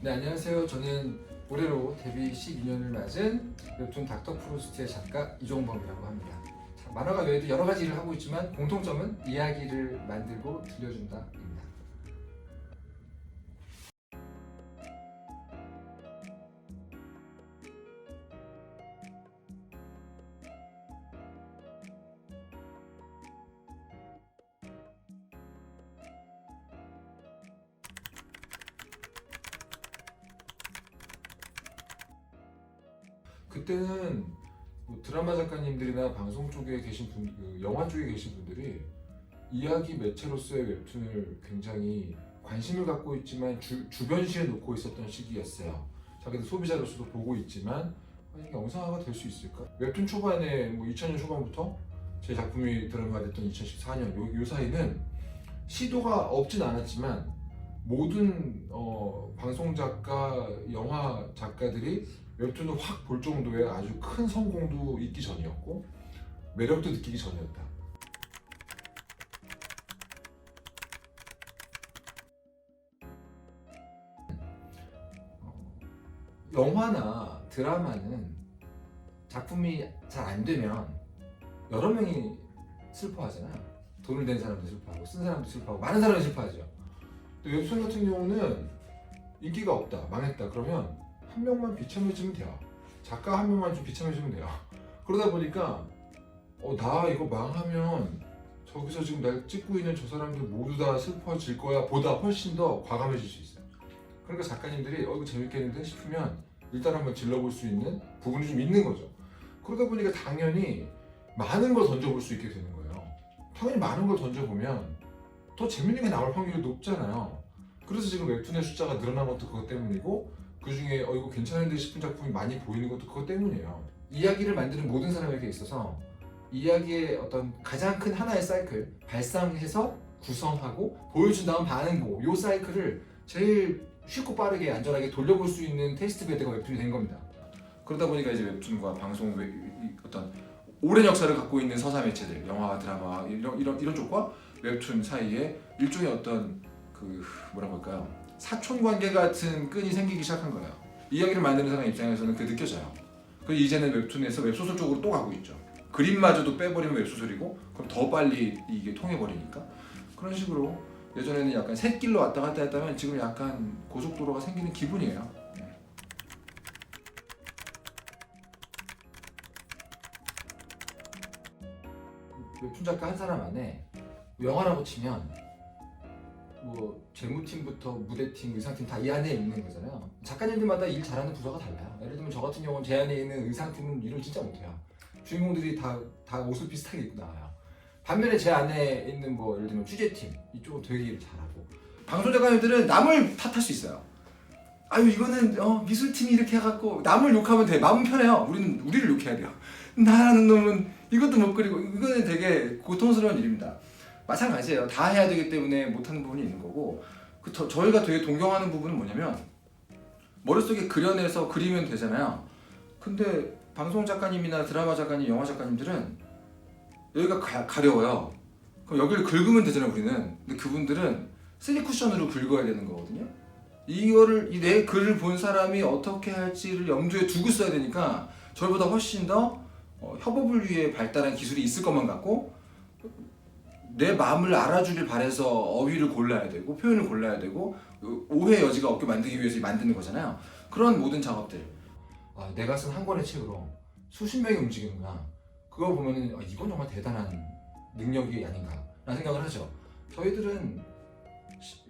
네, 안녕하세요. 저는 올해로 데뷔 12년을 맞은 웹툰 닥터 프로스트의 작가 이종범이라고 합니다. 만화가 외에도 여러 가지 일을 하고 있지만 공통점은 이야기를 만들고 들려준다입니다. 그때는 뭐 드라마 작가님들이나 방송 쪽에 계신 분, 영화 쪽에 계신 분들이 이야기 매체로서의 웹툰을 굉장히 관심을 갖고 있지만 주변시에 놓고 있었던 시기였어요. 자기들 소비자로서도 보고 있지만 이게 영상화가 될 수 있을까? 웹툰 초반에 뭐 2000년 초반부터 제 작품이 드라마가 됐던 2014년 요 사이는 시도가 없진 않았지만 모든 방송 작가, 영화 작가들이 웹툰을 확 볼 정도의 아주 큰 성공도 있기 전이었고 매력도 느끼기 전이었다. 영화나 드라마는 작품이 잘 안 되면 여러 명이 슬퍼하잖아요. 돈을 낸 사람도 슬퍼하고 쓴 사람도 슬퍼하고 많은 사람이 슬퍼하죠. 웹툰 같은 경우는 인기가 없다, 망했다 그러면 한 명만 비참해지면 돼요. 작가 한 명만 좀 비참해지면 돼요. 그러다 보니까 나 이거 망하면 저기서 지금 날 찍고 있는 저 사람들 모두 다 슬퍼질 거야 보다 훨씬 더 과감해질 수 있어요. 그러니까 작가님들이 이거 재밌겠는데 싶으면 일단 한번 질러볼 수 있는 부분이 좀 있는 거죠. 그러다 보니까 당연히 많은 걸 던져볼 수 있게 되는 거예요. 당연히 많은 걸 던져보면 더 재밌는 게 나올 확률이 높잖아요. 그래서 지금 웹툰의 숫자가 늘어난 것도 그것 때문이고 그 중에 이거 괜찮은데 싶은 작품이 많이 보이는 것도 그것 때문이에요. 이야기를 만드는 모든 사람에게 있어서 이야기의 어떤 가장 큰 하나의 사이클 발상해서 구성하고 보여준 다음 반응 보고 이 사이클을 제일 쉽고 빠르게 안전하게 돌려볼 수 있는 테스트 베드가 웹툰이 된 겁니다. 그러다 보니까 이제 웹툰과 방송 어떤 오랜 역사를 갖고 있는 서사 매체들, 영화와 드라마 이런 쪽과 웹툰 사이에 일종의 어떤 뭐라고 할까요? 사촌 관계 같은 끈이 생기기 시작한 거예요. 이야기를 만드는 사람 입장에서는 그게 느껴져요. 그래서 이제는 웹툰에서 웹소설 쪽으로 또 가고 있죠. 그림마저도 빼버리면 웹소설이고 그럼 더 빨리 이게 통해버리니까 그런 식으로 예전에는 약간 샛길로 왔다 갔다 했다면 지금 약간 고속도로가 생기는 기분이에요. 웹툰 작가 한 사람 안에 영화라고 치면 뭐 재무팀부터 무대팀, 의상팀 다 이 안에 있는 거잖아요. 작가님들마다 일 잘하는 부서가 달라요. 예를 들면 저 같은 경우는 제 안에 있는 의상팀은 일을 진짜 못해요. 주인공들이 다 옷을 비슷하게 입고 나와요. 반면에 제 안에 있는 뭐 예를 들면 취재팀 이쪽은 되게 일을 잘하고 방송 작가님들은 남을 탓할 수 있어요. 아유 이거는 미술팀이 이렇게 해갖고 남을 욕하면 돼. 마음 편해요. 우리를 욕해야 돼요. 나라는 놈은 이것도 못 그리고 이거는 되게 고통스러운 일입니다. 마찬가지예요. 다 해야 되기 때문에 못하는 부분이 있는 거고 저희가 되게 동경하는 부분은 뭐냐면 머릿속에 그려내서 그리면 되잖아요. 근데 방송 작가님이나 드라마 작가님, 영화 작가님들은 여기가 가려워요. 그럼 여기를 긁으면 되잖아요 우리는. 근데 그분들은 3D 쿠션으로 긁어야 되는 거거든요. 이거를 내 글을 본 사람이 어떻게 할지를 염두에 두고 써야 되니까 저희보다 훨씬 더 협업을 위해 발달한 기술이 있을 것만 같고 내 마음을 알아주길 바래서 어휘를 골라야 되고 표현을 골라야 되고 오해 여지가 없게 만들기 위해서 만드는 거잖아요. 그런 모든 작업들 내가 쓴 한 권의 책으로 수십 명이 움직이는구나. 그걸 보면은 이건 정말 대단한 능력이 아닌가 라는 생각을 하죠. 저희들은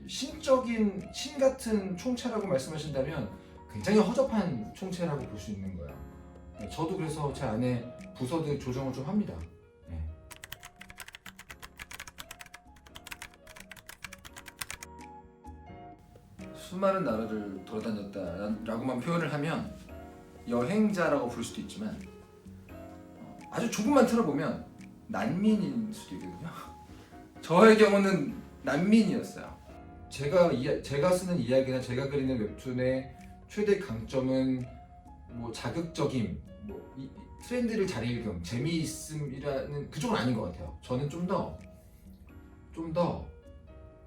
신적인 신 같은 총체라고 말씀하신다면 굉장히 허접한 총체라고 볼 수 있는 거예요. 저도 그래서 제 안에 부서들 조정을 좀 합니다. 수많은 나라를 돌아다녔다라고만 표현을 하면 여행자라고 부를 수도 있지만 아주 조금만 틀어보면 난민일 수도 있거든요. 저의 경우는 난민이었어요. 제가 쓰는 이야기나 제가 그리는 웹툰의 최대 강점은 뭐 자극적임, 이 트렌드를 잘 읽음, 재미있음이라는 그쪽은 아닌 것 같아요. 저는 좀 더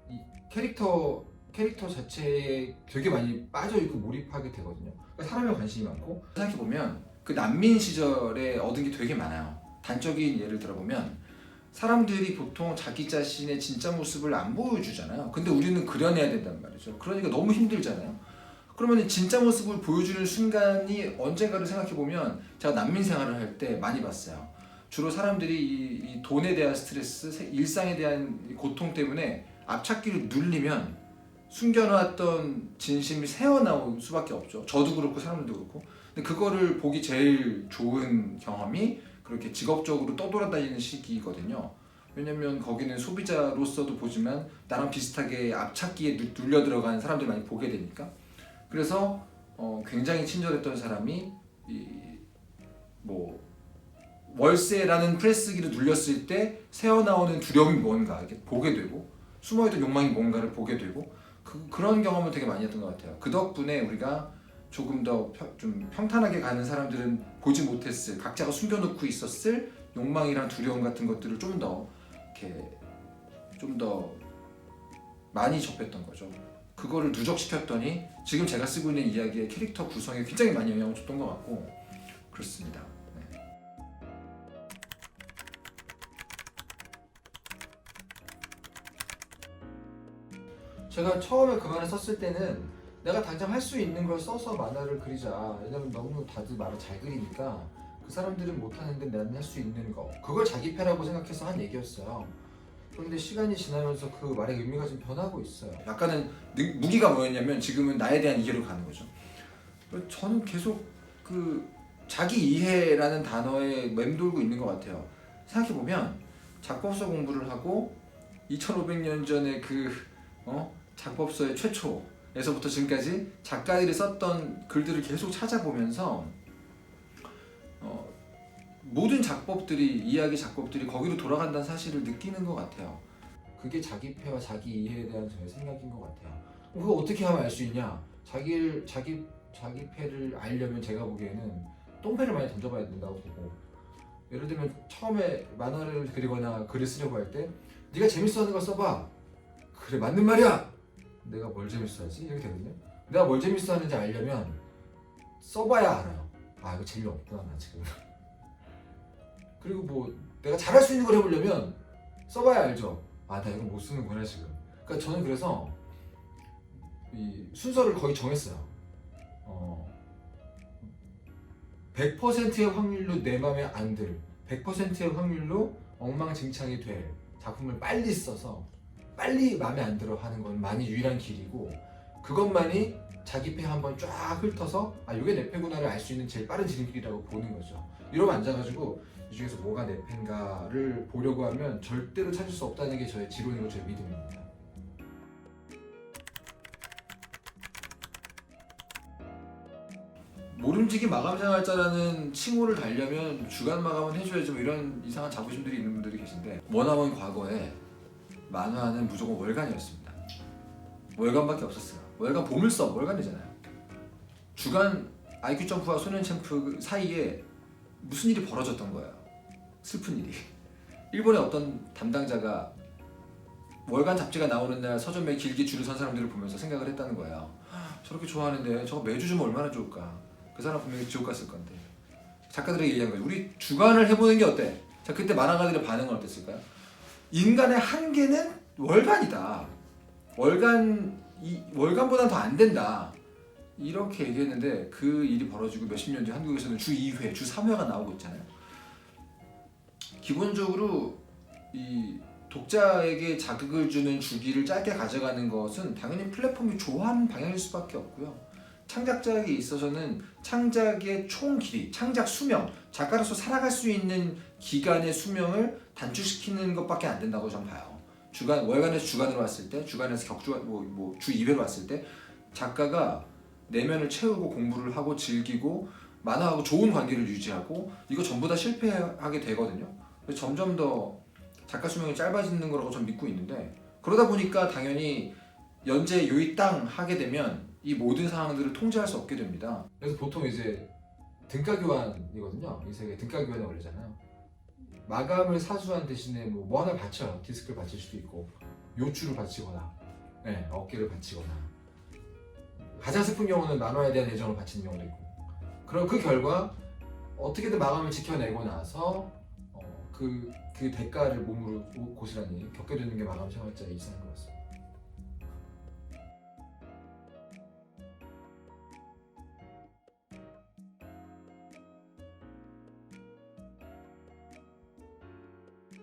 이 캐릭터 캐릭터 자체에 되게 많이 빠져있고 몰입하게 되거든요. 그러니까 사람에 관심이 많고, 생각해보면 그 난민 시절에 얻은 게 되게 많아요. 단적인 예를 들어보면 사람들이 보통 자기 자신의 진짜 모습을 안 보여주잖아요. 근데 우리는 그려내야 된단 말이죠. 그러니까 너무 힘들잖아요. 그러면 진짜 모습을 보여주는 순간이 언젠가를 생각해보면 제가 난민 생활을 할 때 많이 봤어요. 주로 사람들이 이 돈에 대한 스트레스, 일상에 대한 고통 때문에 앞찾기를 눌리면 숨겨놨던 진심이 새어나올 수밖에 없죠. 저도 그렇고 사람들도 그렇고. 근데 그거를 보기 제일 좋은 경험이 그렇게 직업적으로 떠돌아다니는 시기거든요. 왜냐면 거기는 소비자로서도 보지만 나랑 비슷하게 앞찾기에 눌려 들어간 사람들 많이 보게 되니까. 그래서 굉장히 친절했던 사람이 뭐 월세라는 프레스기를 눌렸을 때 새어나오는 두려움이 뭔가 이렇게 보게 되고, 숨어있던 욕망이 뭔가를 보게 되고, 그런 경험을 되게 많이 했던 것 같아요. 그 덕분에 우리가 조금 더 좀 평탄하게 가는 사람들은 보지 못했을, 각자가 숨겨놓고 있었을 욕망이랑 두려움 같은 것들을 좀 더 많이 접했던 거죠. 그거를 누적시켰더니 지금 제가 쓰고 있는 이야기의 캐릭터 구성에 굉장히 많이 영향을 줬던 것 같고 그렇습니다. 네. 제가 처음에 그 말을 썼을 때는 내가 당장 할 수 있는 걸 써서 만화를 그리자. 왜냐면 너무 다들 말을 잘 그리니까 그 사람들은 못하는데 나는 할 수 있는 거, 그걸 자기패라고 생각해서 한 얘기였어요. 그런데 시간이 지나면서 그 말의 의미가 좀 변하고 있어요. 약간은 무기가 뭐였냐면 지금은 나에 대한 이해로 가는 거죠. 저는 계속 그 자기 이해라는 단어에 맴돌고 있는 것 같아요. 생각해보면 작법서 공부를 하고 2500년 전에 작법서의 최초에서부터 지금까지 작가들이 썼던 글들을 계속 찾아보면서 모든 작법들이, 이야기 작법들이 거기로 돌아간다는 사실을 느끼는 것 같아요. 그게 자기패와 자기 이해에 대한 저의 생각인 것 같아요. 그거 어떻게 하면 알 수 있냐? 자기패를 알려면 제가 보기에는 똥패를 많이 던져봐야 된다고 보고, 예를 들면 처음에 만화를 그리거나 글을 쓰려고 할 때 네가 재밌어하는 걸 써봐. 그래, 맞는 말이야. 내가 뭘 재밌어하지? 이렇게 되거든요. 내가 뭘 재밌어하는지 알려면 써봐야 알아요. 아, 이거 재미없구나 나 지금. 그리고 뭐 내가 잘할 수 있는 걸 해보려면 써봐야 알죠. 아, 나 이거 못 쓰는구나 지금. 그러니까 저는 그래서 이 순서를 거의 정했어요. 100%의 확률로 내 맘에 안 들, 100%의 확률로 엉망진창이 될 작품을 빨리 써서 빨리 맘에 안 들어 하는 건 많이 유일한 길이고, 그것만이 자기 패 한번 쫙 훑어서 아, 이게 내 패구나를 알 수 있는 제일 빠른 지름길이라고 보는 거죠. 이러면 앉아가지고 이 중에서 뭐가 내 패인가를 보려고 하면 절대로 찾을 수 없다는 게 저의 지론이고 저의 믿음입니다. 모름지기 마감생활자라는 칭호를 달려면 주간 마감은 해줘야지, 뭐 이런 이상한 자부심들이 있는 분들이 계신데, 머나먼 과거에 만화는 무조건 월간이었습니다. 월간밖에 없었어요. 월간 보물섬 월간이잖아요. 주간 IQ 점프와 소년 챔프 사이에 무슨 일이 벌어졌던 거예요. 슬픈 일이. 일본의 어떤 담당자가 월간 잡지가 나오는 날 서점에 길게 줄을 선 사람들을 보면서 생각을 했다는 거예요. 저렇게 좋아하는데 저거 매주 주면 얼마나 좋을까. 그 사람 분명히 지옥 갔을 건데. 작가들에게 얘기한 거예요. 우리 주간을 해보는 게 어때? 자, 그때 만화가들의 반응은 어땠을까요? 인간의 한계는 월간이다. 월간보다 더 안 된다. 이렇게 얘기했는데 그 일이 벌어지고 몇십 년 뒤 한국에서는 주 2회, 주 3회가 나오고 있잖아요. 기본적으로 이 독자에게 자극을 주는 주기를 짧게 가져가는 것은 당연히 플랫폼이 좋아하는 방향일 수밖에 없고요. 창작자에게 있어서는 창작의 총 길이, 창작 수명, 작가로서 살아갈 수 있는 기간의 수명을 단축시키는 것밖에 안 된다고 저는 봐요. 월간에서 주간으로 왔을 때, 주간에서 주 2회로 왔을 때 작가가 내면을 채우고 공부를 하고 즐기고 만화하고 좋은 관계를 유지하고 이거 전부 다 실패하게 되거든요. 그래서 점점 더 작가 수명이 짧아지는 거라고 저는 믿고 있는데, 그러다 보니까 당연히 연재 요이 땅 하게 되면 이 모든 상황들을 통제할 수 없게 됩니다. 그래서 보통 이제 등가 교환이거든요. 이 세계 등가 교환이 원래잖아요. 마감을 사주한 대신에 뭐 하나 바쳐요. 디스크를 바칠 수도 있고 요추를 바치거나 네, 어깨를 바치거나 가장 슬픈 경우는 만화에 대한 애정을 바치는 경우도 있고 그럼 그 결과 어떻게든 마감을 지켜내고 나서 그 대가를 몸으로 고스란히 겪게 되는 게 마감 생활자의 일상인 것 같습니다.